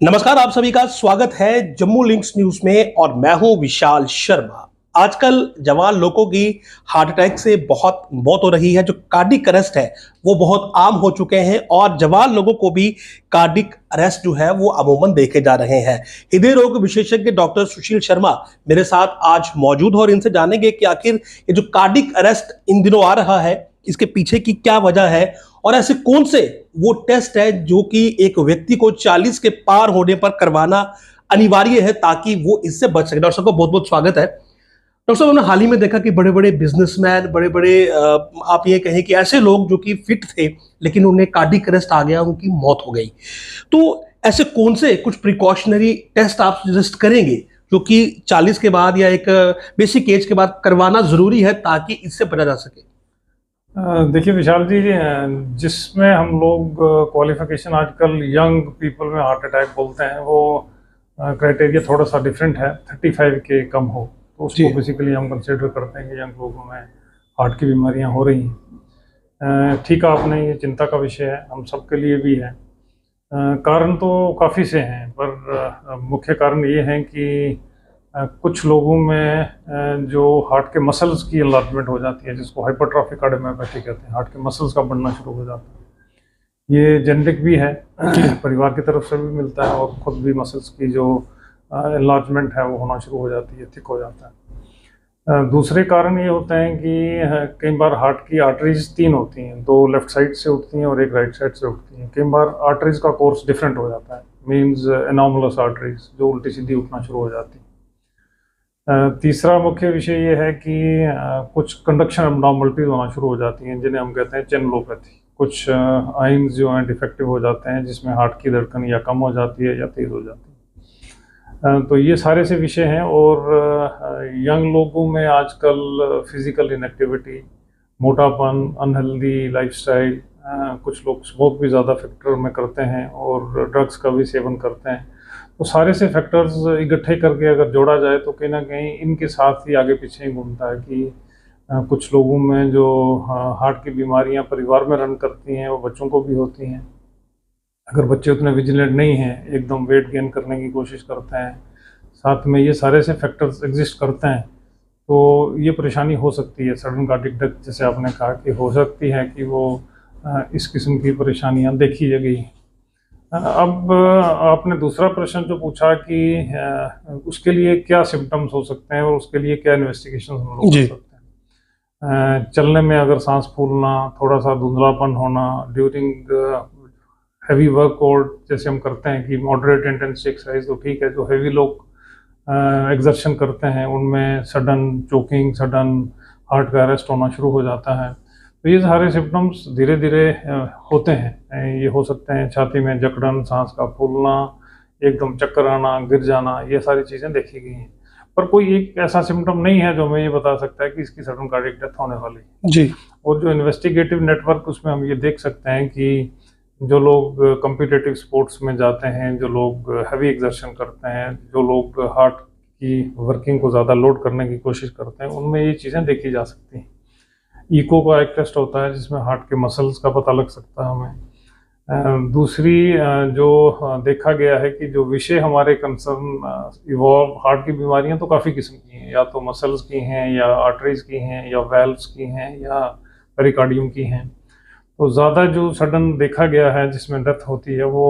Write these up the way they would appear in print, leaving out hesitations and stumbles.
नमस्कार, आप सभी का स्वागत है जम्मू लिंक्स न्यूज में और मैं हूं विशाल शर्मा। आजकल जवान लोगों की हार्ट अटैक से बहुत मौत हो रही है। जो कार्डिक अरेस्ट है वो बहुत आम हो चुके हैं और जवान लोगों को भी कार्डिक अरेस्ट जो है वो अमूमन देखे जा रहे हैं। हृदय रोग विशेषज्ञ डॉक्टर सुशील शर्मा मेरे साथ आज मौजूद हैं और इनसे जानेंगे कि आखिर ये जो कार्डिक अरेस्ट इन दिनों आ रहा है इसके पीछे की क्या वजह है और ऐसे कौन से वो टेस्ट है जो कि एक व्यक्ति को 40 के पार होने पर करवाना अनिवार्य है ताकि वो इससे बच सके। डॉक्टर साहब का बहुत बहुत स्वागत है। डॉक्टर साहब, हमने हाल ही में देखा कि बड़े बड़े बिजनेसमैन, बड़े बड़े आप ये कहें कि ऐसे लोग जो कि फिट थे लेकिन उन्हें कार्डिक अरेस्ट आ गया, उनकी मौत हो गई। तो ऐसे कौन से कुछ प्रिकॉशनरी टेस्ट आप सजेस्ट करेंगे जो कि 40 के बाद या एक बेसिक एज के बाद करवाना जरूरी है ताकि इससे बचा जा सके? देखिए विशाल जी, जिसमें हम लोग क्वालिफिकेशन आजकल यंग पीपल में हार्ट अटैक बोलते हैं वो क्राइटेरिया थोड़ा सा डिफरेंट है। 35 के कम हो तो उसको बेसिकली हम कंसिडर करते हैं कि यंग लोगों में हार्ट की बीमारियां हो रही हैं। ठीक है, आपने ये चिंता का विषय है, हम सबके लिए भी है। कारण तो काफ़ी से हैं पर मुख्य कारण ये हैं कि कुछ लोगों में जो हार्ट के मसल्स की एनलार्जमेंट हो जाती है, जिसको हाइपरट्रॉफिक कार्डियोमायोपैथी कहते हैं, हार्ट के मसल्स का बढ़ना शुरू हो जाता है। ये जेनेटिक भी है, परिवार की तरफ से भी मिलता है और खुद भी मसल्स की जो एनलार्जमेंट है वो होना शुरू हो जाती है, थिक हो जाता है। दूसरे कारण ये होते हैं कि कई बार हार्ट की आर्टरीज 3 होती हैं, 2 लेफ्ट साइड से उठती हैं और एक राइट साइड से उठती हैं। कई बार आर्टरीज का कोर्स डिफरेंट हो जाता है, मीन्स एनॉमलस आर्टरीज जो उल्टी सीधी उठना शुरू हो जाती है। तीसरा मुख्य विषय ये है कि कुछ कंडक्शन एब्नॉर्मलिटीज होना शुरू हो जाती हैं जिन्हें हम कहते हैं चैनलोपैथी। कुछ आइंस जो हैं डिफेक्टिव हो जाते हैं जिसमें हार्ट की धड़कन या कम हो जाती है या तेज़ हो जाती है। तो ये सारे से विषय हैं। और यंग लोगों में आजकल फिजिकल इनएक्टिविटी, मोटापन, अनहेल्दी लाइफस्टाइल, कुछ लोग स्मोक भी ज़्यादा फैक्टर में करते हैं और ड्रग्स का भी सेवन करते हैं। तो सारे से फैक्टर्स इकट्ठे करके अगर जोड़ा जाए तो कहीं ना कहीं इनके साथ ही आगे पीछे ही घूमता है कि कुछ लोगों में जो हार्ट की बीमारियां परिवार में रन करती हैं वो बच्चों को भी होती हैं। अगर बच्चे उतने विजिलेंट नहीं हैं, एकदम वेट गेन करने की कोशिश करते हैं, साथ में ये सारे से फैक्टर्स एग्जिस्ट करते हैं, तो ये परेशानी हो सकती है। सडन कार्डिक डेथ जैसे आपने कहा कि हो सकती है कि वो इस किस्म की परेशानियाँ देखी गई। अब आपने दूसरा प्रश्न जो पूछा कि उसके लिए क्या सिम्टम्स हो सकते हैं और उसके लिए क्या इन्वेस्टिगेशन हम लोग कर सकते हैं। चलने में अगर सांस फूलना, थोड़ा सा धुंधलापन होना ड्यूरिंग हैवी वर्कआउट जैसे हम करते हैं कि मॉडरेट इंटेंसिटी एक्सरसाइज तो ठीक है, जो हैवी लोग एग्जर्शन करते हैं उनमें सडन चोकिंग, सडन हार्ट का अरेस्ट होना शुरू हो जाता है। तो ये सारे सिम्टम्स धीरे धीरे होते हैं। ये हो सकते हैं छाती में जकड़न, सांस का फूलना, एकदम चक्कर आना, गिर जाना, ये सारी चीज़ें देखी गई हैं। पर कोई एक ऐसा सिम्टम नहीं है जो हमें ये बता सकता है कि इसकी सडन कार्डियक डेथ होने वाली है जी। और जो इन्वेस्टिगेटिव नेटवर्क, उसमें हम ये देख सकते हैं कि जो लोग कॉम्पिटिटिव स्पोर्ट्स में जाते हैं, जो लोग हैवी एग्जर्शन करते हैं, जो लोग हार्ट की वर्किंग को ज़्यादा लोड करने की कोशिश करते हैं, उनमें ये चीज़ें देखी जा सकती हैं। ईको का एक टेस्ट होता है जिसमें हार्ट के मसल्स का पता लग सकता है हमें। दूसरी जो देखा गया है कि जो विषय हमारे कंसर्न इवॉल्व, हार्ट की बीमारियां तो काफ़ी किस्म की हैं, या तो मसल्स की हैं या आर्टरीज की हैं या वेल्व्स की हैं या पेरिकार्डियम की हैं। तो ज़्यादा जो सडन देखा गया है जिसमें डेथ होती है वो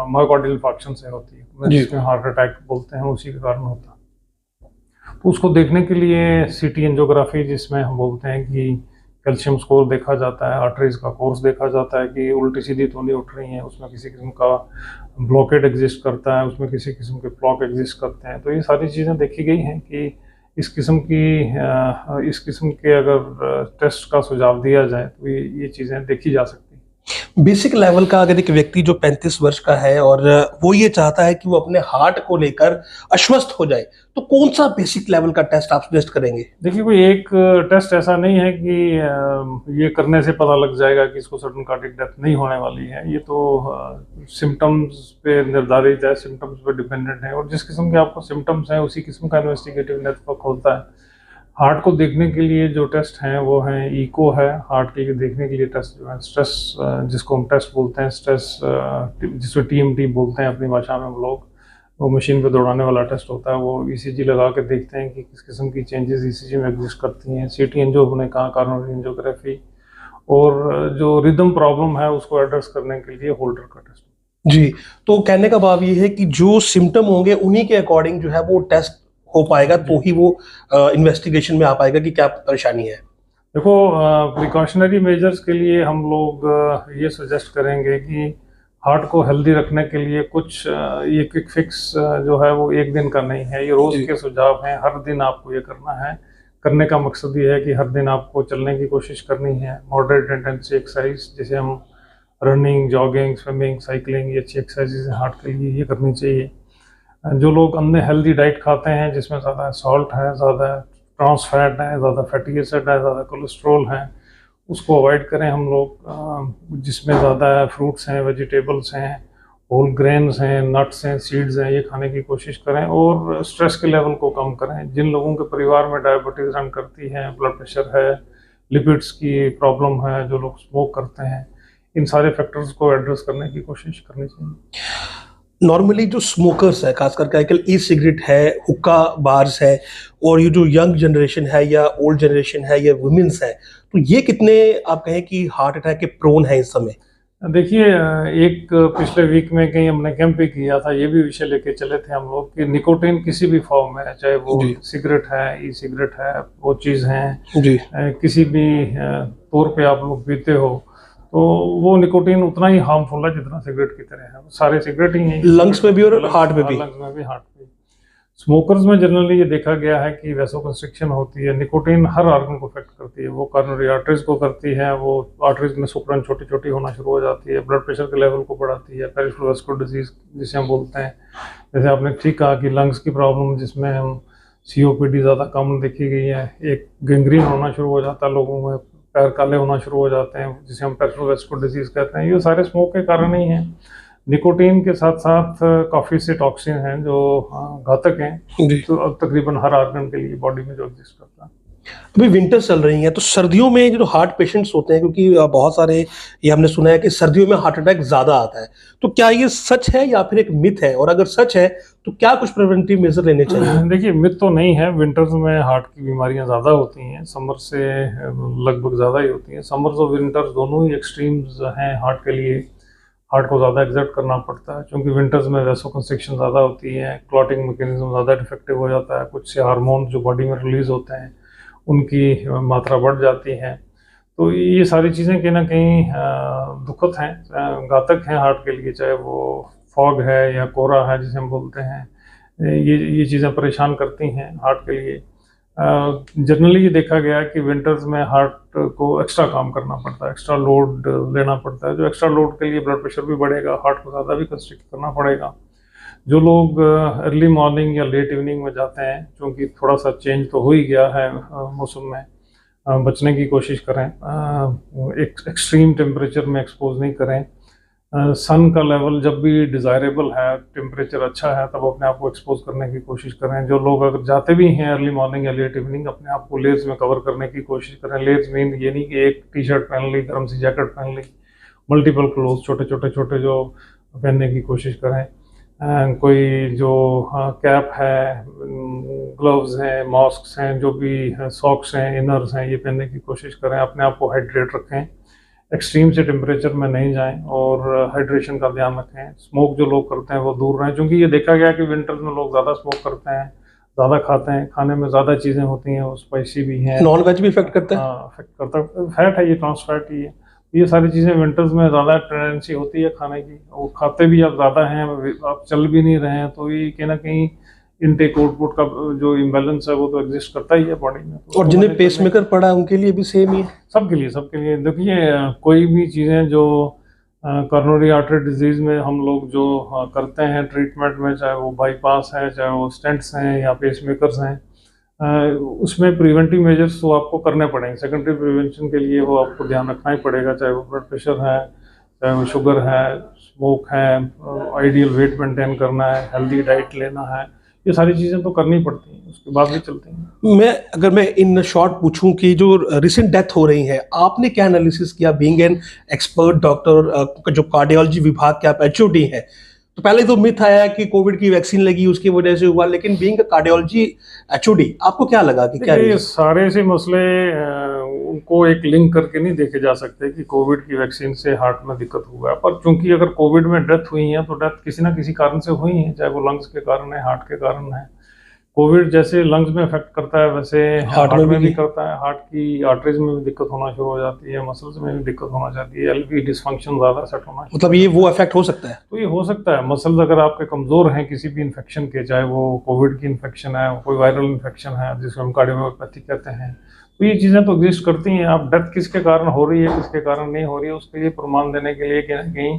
मायोकार्डियल इंफार्क्शन से होती है, जिसमें हार्ट अटैक बोलते हैं, उसी के कारण होता है। तो उसको देखने के लिए सीटी एंजियोग्राफी, जिसमें हम बोलते हैं कि कैल्शियम स्कोर देखा जाता है, आर्टरीज का कोर्स देखा जाता है कि उल्टी सीधी तो नहीं उठ रही हैं, उसमें किसी किस्म का ब्लॉकेड एग्जिस्ट करता है, उसमें किसी किस्म के प्लॉक एग्जिस्ट करते हैं। तो ये सारी चीज़ें देखी गई हैं कि इस किस्म के अगर टेस्ट का सुझाव दिया जाए तो ये चीज़ें देखी जा सकती हैं। बेसिक लेवल का अगर एक व्यक्ति जो 35 वर्ष का है और वो ये चाहता है कि वो अपने हार्ट को लेकर आश्वस्त हो जाए, तो कौन सा बेसिक लेवल का टेस्ट आप सजेस्ट करेंगे? देखिए, कोई एक टेस्ट ऐसा नहीं है कि ये करने से पता लग जाएगा कि इसको सडन कार्डियक डेथ नहीं होने वाली है। ये तो सिम्टम्स पे निर्धारित है, सिम्टम्स पे डिपेंडेंट है और जिस किस्म के आपको सिम्टम्स हैं उसी किस्म का इन्वेस्टिगेटिव नेटवर्क होता है। हार्ट को देखने के लिए जो टेस्ट हैं वो हैं इको है, हार्ट के लिए देखने के लिए टेस्ट जो है स्ट्रेस, जिसको हम टेस्ट बोलते हैं, स्ट्रेस जिसको टीएमटी बोलते हैं अपनी भाषा में हम लोग, वो मशीन पे दौड़ाने वाला टेस्ट होता है। वो ईसीजी लगा के देखते हैं कि किस किस्म की चेंजेस ईसीजी में एग्जिस्ट करती हैं। सीटी एंजियो हमने कहा, कॉरोनरी एंजियोग्राफी, और जो रिदम प्रॉब्लम है उसको एड्रेस करने के लिए होल्डर का टेस्ट। जी, तो कहने का भाव ये है कि जो सिम्टम होंगे उन्हीं के अकॉर्डिंग जो है वो टेस्ट हो पाएगा, तो ही वो इन्वेस्टिगेशन में आ पाएगा कि क्या परेशानी है। देखो, प्रिकॉशनरी मेजर्स के लिए हम लोग ये सजेस्ट करेंगे कि हार्ट को हेल्दी रखने के लिए कुछ ये क्विक फिक्स जो है वो एक दिन का नहीं है, ये रोज़ के सुझाव हैं। हर दिन आपको ये करना है। करने का मकसद ये है कि हर दिन आपको चलने की कोशिश करनी है। मॉडरेट इंटेंसिटी एक्सरसाइज, जैसे हम रनिंग, जॉगिंग, स्विमिंग, साइकिलिंग, ये अच्छी एक्सरसाइजेज हैं हार्ट के लिए, ये करनी चाहिए। जो लोग अनहेल्दी डाइट खाते हैं जिसमें ज़्यादा सॉल्ट है, ज़्यादा ट्रांस फैट है, ज़्यादा फैटी एसिड है, ज़्यादा कोलेस्ट्रॉल है, उसको अवॉइड करें हम लोग। जिसमें ज़्यादा फ्रूट्स हैं, वेजिटेबल्स हैं, होल ग्रेन्स हैं, नट्स हैं, सीड्स हैं, ये खाने की कोशिश करें। और स्ट्रेस के लेवल को कम करें। जिन लोगों के परिवार में डायबिटीज़ रन करती है, ब्लड प्रेशर है, लिपिड्स की प्रॉब्लम है, जो लोग स्मोक करते हैं, इन सारे फैक्टर्स को एड्रेस करने की कोशिश करनी चाहिए। नॉर्मली जो स्मोकर्स है, खासकर के आजकल ई सिगरेट है, हुक्का बार्स है, और ये जो यंग जनरेशन है या ओल्ड जनरेशन है या वुमेन्स है, तो ये कितने आप कहें कि हार्ट अटैक के प्रोन है इस समय? देखिए, एक पिछले वीक में कहीं हमने कैंप भी किया था, ये भी विषय लेके चले थे हम लोग कि निकोटीन किसी भी फॉर्म में है, चाहे वो सिगरेट है, ई सिगरेट है, वो चीज़ है जी, किसी भी तौर पे आप लोग पीते हो, तो वो निकोटीन उतना ही हार्मफुल है जितना सिगरेट की तरह है। सारे सिगरेट ही हैं, लंग्स में भी और हार्ट में भी। लंग्स में भी, हार्ट में। स्मोकर्स में जनरली ये देखा गया है कि वैसोकंस्ट्रिक्शन होती है। निकोटीन हर ऑर्गन को अफेक्ट करती है। वो कॉरोनरी आर्टरीज को करती है, वो आर्टरीज में सुकड़न छोटी छोटी होना शुरू हो जाती है, ब्लड प्रेशर के लेवल को बढ़ाती है, पेरिफेरल वास्कुलर डिजीज जिसे हम बोलते हैं। जैसे आपने ठीक कहा कि लंग्स की प्रॉब्लम, जिसमें हम COPD ज़्यादा कॉमन देखी गई है। एक गैंग्रीन होना शुरू हो जाता है लोगों में, पैर काले होना शुरू हो जाते हैं, जिसे हम पेरिफेरल वास्कुलर डिजीज कहते हैं। ये सारे स्मोक के कारण ही हैं। निकोटीन के साथ साथ काफ़ी से टॉक्सिन हैं जो घातक हैं, तो अब तकरीबन हर ऑर्गन के लिए बॉडी में जो एग्जिस्ट करता है। अभी विंटर चल रही है, तो सर्दियों में जो हार्ट पेशेंट्स होते हैं, क्योंकि बहुत सारे ये हमने सुना है कि सर्दियों में हार्ट अटैक ज़्यादा आता है, तो क्या ये सच है या फिर एक मिथ है? और अगर सच है तो क्या कुछ प्रिवेंटिव मेजर लेने चाहिए? देखिए, मिथ तो नहीं है। विंटर्स में हार्ट की बीमारियां ज़्यादा होती हैं, समर से लगभग ज़्यादा ही होती हैं। समर्स और विंटर्स दोनों ही एक्सट्रीम्स हैं हार्ट के लिए। हार्ट को ज़्यादा एग्जर्ट करना पड़ता है, क्योंकि विंटर्स में वैसोकंस्ट्रिक्शन ज़्यादा होती है, क्लॉटिंग मैकेनिज्म ज़्यादा डिफेक्टिव हो जाता है, कुछ से हार्मोन जो बॉडी में रिलीज़ होते हैं उनकी मात्रा बढ़ जाती है। तो ये सारी चीज़ें कहीं ना कहीं दुखद हैं, घातक हैं हार्ट के लिए। चाहे वो फॉग है या कोहरा है जिसे हम बोलते हैं, ये चीज़ें परेशान करती हैं हार्ट के लिए। जनरली ये देखा गया है कि विंटर्स में हार्ट को एक्स्ट्रा काम करना पड़ता है, एक्स्ट्रा लोड लेना पड़ता है। जो एक्स्ट्रा लोड के लिए ब्लड प्रेशर भी बढ़ेगा, हार्ट को ज़्यादा भी कंस्ट्रिक्ट करना पड़ेगा। जो लोग अर्ली मॉर्निंग या लेट इवनिंग में जाते हैं, क्योंकि थोड़ा सा चेंज तो हो ही गया है मौसम में, बचने की कोशिश करें। एक एक्सट्रीम टेम्परेचर में एक्सपोज नहीं करें। सन का लेवल जब भी डिज़ायरेबल है, टेम्परेचर अच्छा है, तब अपने आप को एक्सपोज करने की कोशिश करें। जो लोग अगर जाते भी हैं अर्ली मॉर्निंग या लेट इवनिंग, अपने आप को लेयर्स में कवर करने की कोशिश करें। लेयर्स मीन ये नहीं कि एक टी-शर्ट पहन ली, गर्म सी जैकेट पहन ली, मल्टीपल क्लोथ छोटे छोटे जो पहनने की कोशिश करें। कोई जो कैप है, ग्लव्स हैं, मास्क हैं, जो भी सॉक्स हैं, इनर्स हैं, ये पहनने की कोशिश करें। अपने आप को हाइड्रेट रखें, एक्सट्रीम से टेम्परेचर में नहीं जाएं, और हाइड्रेशन का ध्यान रखें। स्मोक जो लोग करते हैं वो दूर रहें, क्योंकि ये देखा गया कि विंटर्स में लोग ज़्यादा स्मोक करते हैं, ज़्यादा खाते हैं, खाने में ज़्यादा चीज़ें होती हैं, वो स्पाइसी भी हैं। नॉन वेज भी इफेक्ट करता है? हाँ, इफेक्ट करता है। फैट है, ये ट्रांस फैट ही है। ये सारी चीज़ें विंटर्स में ज़्यादा टेंडेंसी होती है खाने की, और खाते भी आप ज़्यादा हैं, आप चल भी नहीं रहे हैं, तो ये कहीं ना कहीं इनटेक आउटपुट का जो इम्बैलेंस है वो तो एग्जिस्ट करता ही है बॉडी में। तो और जिन्हें पेसमेकर पड़ा है उनके लिए भी सेम ही है? सबके लिए देखिए, कोई भी चीज़ें जो कॉरोनरी आर्टरी डिजीज़ में हम लोग जो करते हैं ट्रीटमेंट में, चाहे वो बाईपास है, चाहे वो स्टेंट्स हैं या पेसमेकर्स हैं, उसमें प्रिवेंटिव मेजर्स तो आपको करने पड़ेंगे। सेकेंडरी प्रिवेंशन के लिए वो आपको ध्यान रखना ही पड़ेगा, चाहे वो ब्लड प्रेशर है, चाहे वो शुगर है, स्मोक है, आइडियल वेट मेंटेन करना है, हेल्दी डाइट लेना है। ये सारी चीज़ें तो करनी पड़ती हैं, उसके बाद भी चलती हैं। अगर मैं इन शॉर्ट पूछूं कि जो रिसेंट डेथ हो रही है, आपने क्या एनालिसिस किया बीइंग एन एक्सपर्ट डॉक्टर, जो कार्डियोलॉजी विभाग के आप एचओडी हैं? तो पहले तो मिथ आया कि कोविड की वैक्सीन लगी उसकी वजह से हुआ, लेकिन बीइंग कार्डियोलॉजी एचओडी आपको क्या लगा कि क्या ये सारे से मसले उनको एक लिंक करके नहीं देखे जा सकते कि कोविड की वैक्सीन से हार्ट में दिक्कत हुआ है, पर चूंकि अगर कोविड में डेथ हुई है तो डेथ किसी ना किसी कारण से हुई है, चाहे वो लंग्स के कारण है, हार्ट के कारण है। कोविड जैसे लंग्स में इफेक्ट करता है वैसे हार्ट में भी करता है। हार्ट की आर्टरीज में भी दिक्कत होना शुरू हो जाती है, मसल्स में भी दिक्कत होना जाती है, एलवी डिसफंक्शन ज्यादा सेट होना, मतलब ये वो इफेक्ट हो सकता है। तो ये हो सकता है। मसल्स अगर आपके कमजोर हैं किसी भी इन्फेक्शन के, चाहे वो कोविड की इन्फेक्शन है, कोई वायरल इन्फेक्शन है जिसको हम कार्डियोमायोपैथी कहते हैं, तो ये चीजें तो एग्जिस्ट करती हैं। अब डेथ किसके कारण हो रही है किसके कारण नहीं हो रही है उसके लिए प्रमाण देने के लिए कहीं ना कहीं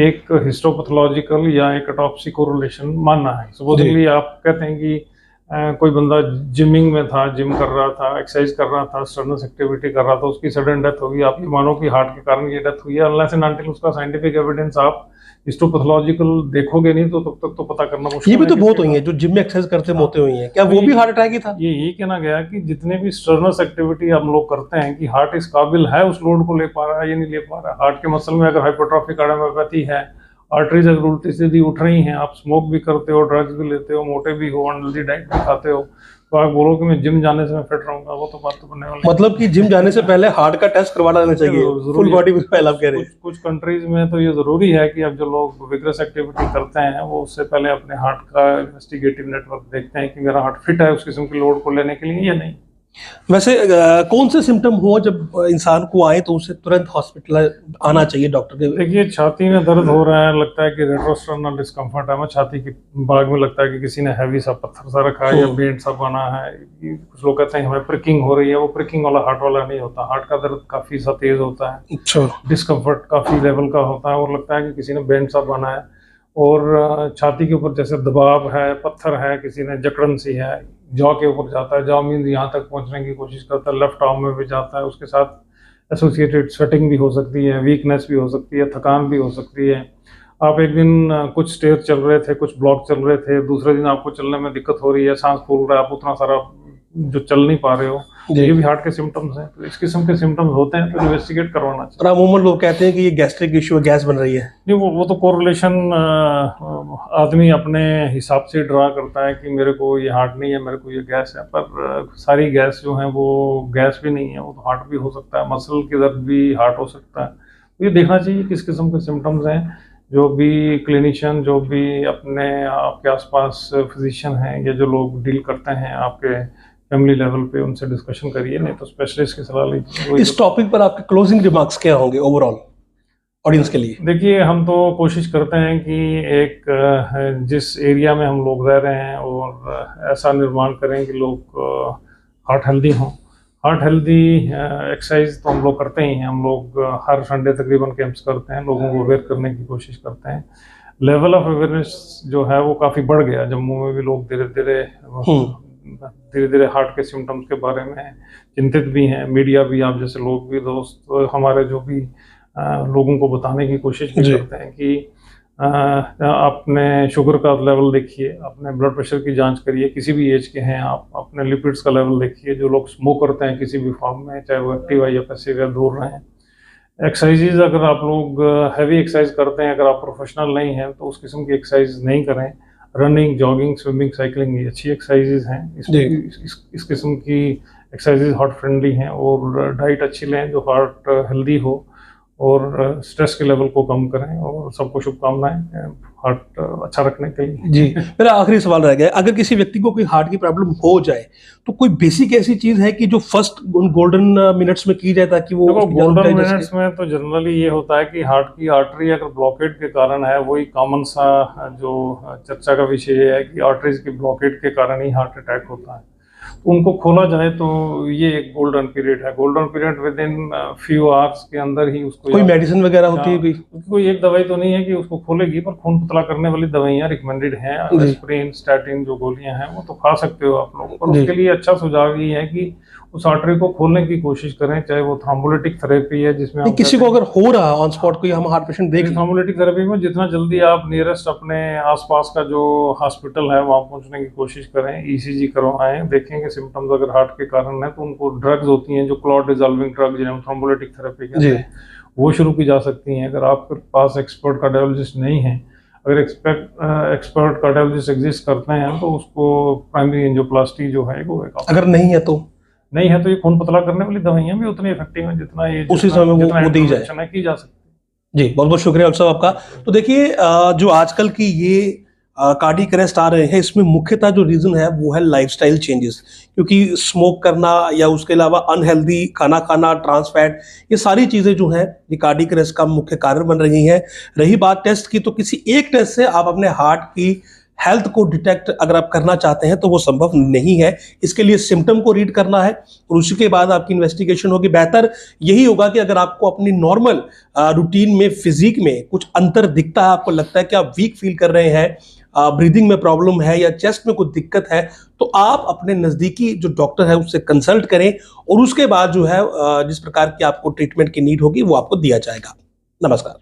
एक हिस्टोपैथोलॉजिकल या एक ऑटोप्सी कोरिलेशन मानना है। सपोजली आप कहते हैं कि कोई बंदा जिमिंग में था, जिम कर रहा था, एक्सरसाइज कर रहा था, स्टर्नस एक्टिविटी कर रहा था, उसकी सडन डेथ होगी, आप ये मानो कि हार्ट के कारण ये डेथ हुई है, अनलेस एंड अनटिल उसका साइंटिफिक एविडेंस आप हिस्टोपैथोलॉजिकल देखोगे नहीं तो तब तक तो पता करना मुश्किल है। ये भी तो बहुत हुई है जो जिम में एक्सरसाइज करते मौतें हुई हैं, क्या वो भी हार्ट अटैक ही था? ये यही कहना गया कि जितने भी स्टर्नस एक्टिविटी हम लोग करते हैं कि हार्ट इस काबिल है उस लोड को ले पा रहा है या नहीं ले पा रहा है। हार्ट के मसल में अगर हाइपरट्रॉफिक कार्डियोमायोपैथी है, आर्टरीज अगर उल्टी सीधी उठ रही हैं, आप स्मोक भी करते हो, ड्रग्स भी लेते हो, मोटे भी हो, अनहेल्दी डाइट भी खाते हो, तो आप बोलो कि मैं जिम जाने से मैं फिट रहूंगा, वो तो बात तो बनने वाली। मतलब कि जिम जाने से पहले हार्ट का टेस्ट करवा लेना चाहिए, फुल बॉडी प्रोफाइल आप कह रहे हैं। कुछ कंट्रीज में तो ये जरूरी है कि अब जो लोग विग्रेस एक्टिविटी करते हैं वो उससे पहले अपने हार्ट का इन्वेस्टिगेटिव नेटवर्क देखते हैं कि मेरा हार्ट फिट है उस किस्म के लोड को लेने के लिए या नहीं। वैसे कौन से सिम्टम हो जब इंसान को आए तो उसे तुरंत हॉस्पिटल आना चाहिए डॉक्टर के? देखिए, छाती में दर्द हो रहा है, लगता है कि रेट्रोस्टर्नल डिस्कम्फर्ट है, छाती की बाग में लगता है कि किसी ने हैवी सा पत्थर सा रखा है या बेंट सा बना है। कुछ लोग कहते हैं हमें प्रिकिंग हो रही है, वो प्रिकिंग वाला हार्ट वाला नहीं होता, हार्ट का दर्द काफी सा तेज होता है, अच्छा, डिस्कम्फर्ट काफी लेवल का होता है और लगता है कि किसी ने बेंट सा बना है। और छाती के ऊपर जैसे दबाव है, पत्थर है, किसी ने जकड़न सी है, जॉ के ऊपर जाता है, जॉ मीन्स यहाँ तक पहुँचने की कोशिश करता है, लेफ्ट आर्म में भी जाता है, उसके साथ एसोसिएटेड स्वेटिंग भी हो सकती है, वीकनेस भी हो सकती है, थकान भी हो सकती है। आप एक दिन कुछ स्टेयर चल रहे थे, कुछ ब्लॉक चल रहे थे, दूसरे दिन आपको चलने में दिक्कत हो रही है, सांस फूल रहा है, आप उतना सारा जो चल नहीं पा रहे हो, ये भी हार्ट के सिम्टम्स हैं। तो इस किस्म के सिम्टम्स होते हैं तो इन्वेस्टिगेट करवाना चाहिए। और अमूमन लोग कहते हैं कि ये गैस्ट्रिक इशू है, गैस बन रही है। नहीं, वो तो कोरिलेशन आदमी अपने हिसाब से ड्रा करता है कि मेरे को ये हार्ट नहीं है, मेरे को ये गैस है, पर सारी गैस जो है वो गैस भी नहीं है, वो तो हार्ट भी हो सकता है, मसल की दर्द भी हार्ट हो सकता है। तो ये देखना चाहिए किस किस्म के सिम्टम्स हैं। जो भी क्लिनिशियन, जो भी अपने आपके आसपास फिजिशियन हैं या जो लोग डील करते हैं आपके फैमिली लेवल पे, उनसे डिस्कशन करिए, नहीं तो स्पेशलिस्ट की सलाह लीजिए। इस टॉपिक पर आपके क्लोजिंग रिमार्क्स क्या होंगे ओवरऑल ऑडियंस के लिए? देखिए, हम तो कोशिश करते हैं कि एक जिस एरिया में हम लोग रह रहे हैं और ऐसा निर्माण करें कि लोग हार्ट हेल्दी हों। हार्ट हेल्दी एक्सरसाइज तो हम लोग करते ही हैं, हम लोग हर संडे तकरीबन कैंप्स करते हैं, लोगों को अवेयर करने की कोशिश करते हैं। लेवल ऑफ अवेयरनेस जो है वो काफ़ी बढ़ गया, जम्मू में भी लोग धीरे धीरे हार्ट के सिम्टम्स के बारे में चिंतित भी हैं, मीडिया भी, आप जैसे लोग भी, दोस्त हमारे जो भी लोगों को बताने की कोशिश भी करते हैं कि आपने शुगर का लेवल देखिए, अपने ब्लड प्रेशर की जांच करिए, किसी भी एज के हैं आप, अपने लिपिड्स का लेवल देखिए, जो लोग स्मोक करते हैं किसी भी फॉर्म में, चाहे वो एक्टिव है या पैसिव है, दूर रहें। एक्सरसाइजेज, अगर आप लोग हैवी एक्सरसाइज करते हैं, अगर आप प्रोफेशनल नहीं हैं तो उस किस्म की एक्सरसाइज नहीं करें। रनिंग, जॉगिंग, स्विमिंग, साइकिलिंग ये अच्छी एक्सरसाइजेज हैं। इस किस्म की एक्सरसाइजेज हार्ट फ्रेंडली हैं। और डाइट अच्छी लें जो हार्ट हेल्दी हो और स्ट्रेस के लेवल को कम करें। और सबको शुभकामनाएं हार्ट अच्छा रखने के लिए। जी, मेरा आखिरी सवाल रह गया, अगर किसी व्यक्ति को कोई हार्ट की प्रॉब्लम हो जाए तो कोई बेसिक ऐसी चीज है कि जो फर्स्ट गोल्डन मिनट्स में की जाए ताकि वो गोल्डन मिनट्स में तो जनरली ये होता है कि हार्ट की आर्टरी अगर ब्लॉकेट के कारण है, वही कॉमन सा जो चर्चा का विषय है कि आर्टरीज की ब्लॉकेट के कारण ही हार्ट अटैक होता है। उनको खोला जाए तो ये एक गोल्डन पीरियड है। Golden period with in few hours के अंदर ही उसको कोई मेडिसिन वगैरह होती है? कोई एक दवाई तो नहीं है कि उसको खोलेगी, पर खून पतला करने वाली दवाइयाँ रिकमेंडेड हैं। एस्पिरिन, स्टैटिन जो गोलियां हैं वो तो खा सकते हो आप लोग, पर उसके लिए अच्छा सुझाव ये है कि उस आर्टरी को खोलने की कोशिश करें, चाहे वो थ्रोम्बोलिटिक थेरेपी है जिसमें नहीं, किसी को अगर हो रहा है ऑन स्पॉट कोई हम हार्ट पेशेंट देख लें, थ्रोम्बोलिटिक थेरेपी में जितना जल्दी आप नियरेस्ट अपने आसपास का जो हॉस्पिटल है वहाँ पहुँचने की कोशिश करें, ईसीजी करवाएं, देखें कि सिम्टम्स अगर हार्ट के कारण है तो उनको ड्रग्स होती हैं जो क्लॉट डिजॉल्विंग ड्रग जिन्हें हम थ्रोम्बोलिटिक थेरेपी कहते हैं वो शुरू की जा सकती हैं। अगर आपके पास एक्सपर्ट कार्डियोलॉजिस्ट नहीं है, अगर एक्सपर्ट कार्डियोलॉजिस्ट एग्जिस्ट करते हैं तो उसको प्राइमरी एंजियोप्लास्टी जो है वो अगर नहीं है तो ये खून पतला करने वाली दवाइयां भी उतनी इफेक्टिव हैं जितना ये उसी समय वो दी जाए की जा सकती है। जी बहुत बहुत शुक्रिया डॉक्टर साहब आपका। तो देखिए जो आजकल की ये कार्डियक अरेस्ट आ रहे हैं, इसमें मुख्यतः जो रीजन है वो है लाइफस्टाइल चेंजेस, क्योंकि स्मोक करना या उसके अलावा अनहेल्दी खाना खाना, ट्रांस फैट, ये सारी चीजें जो हैं ये कार्डियक अरेस्ट का मुख्य कारण बन रही हैं। रही बात टेस्ट की, तो किसी एक टेस्ट से आप अपने हार्ट की हेल्थ को डिटेक्ट अगर आप करना चाहते हैं तो वो संभव नहीं है। इसके लिए सिम्टम को रीड करना है और उसी के बाद आपकी इन्वेस्टिगेशन होगी। बेहतर यही होगा कि अगर आपको अपनी नॉर्मल रूटीन में, फिजिक में कुछ अंतर दिखता है, आपको लगता है कि आप वीक फील कर रहे हैं, ब्रीदिंग में प्रॉब्लम है या चेस्ट में कुछ दिक्कत है, तो आप अपने नज़दीकी जो डॉक्टर है उससे कंसल्ट करें और उसके बाद जो है जिस प्रकार की आपको ट्रीटमेंट की नीड होगी वो आपको दिया जाएगा। नमस्कार।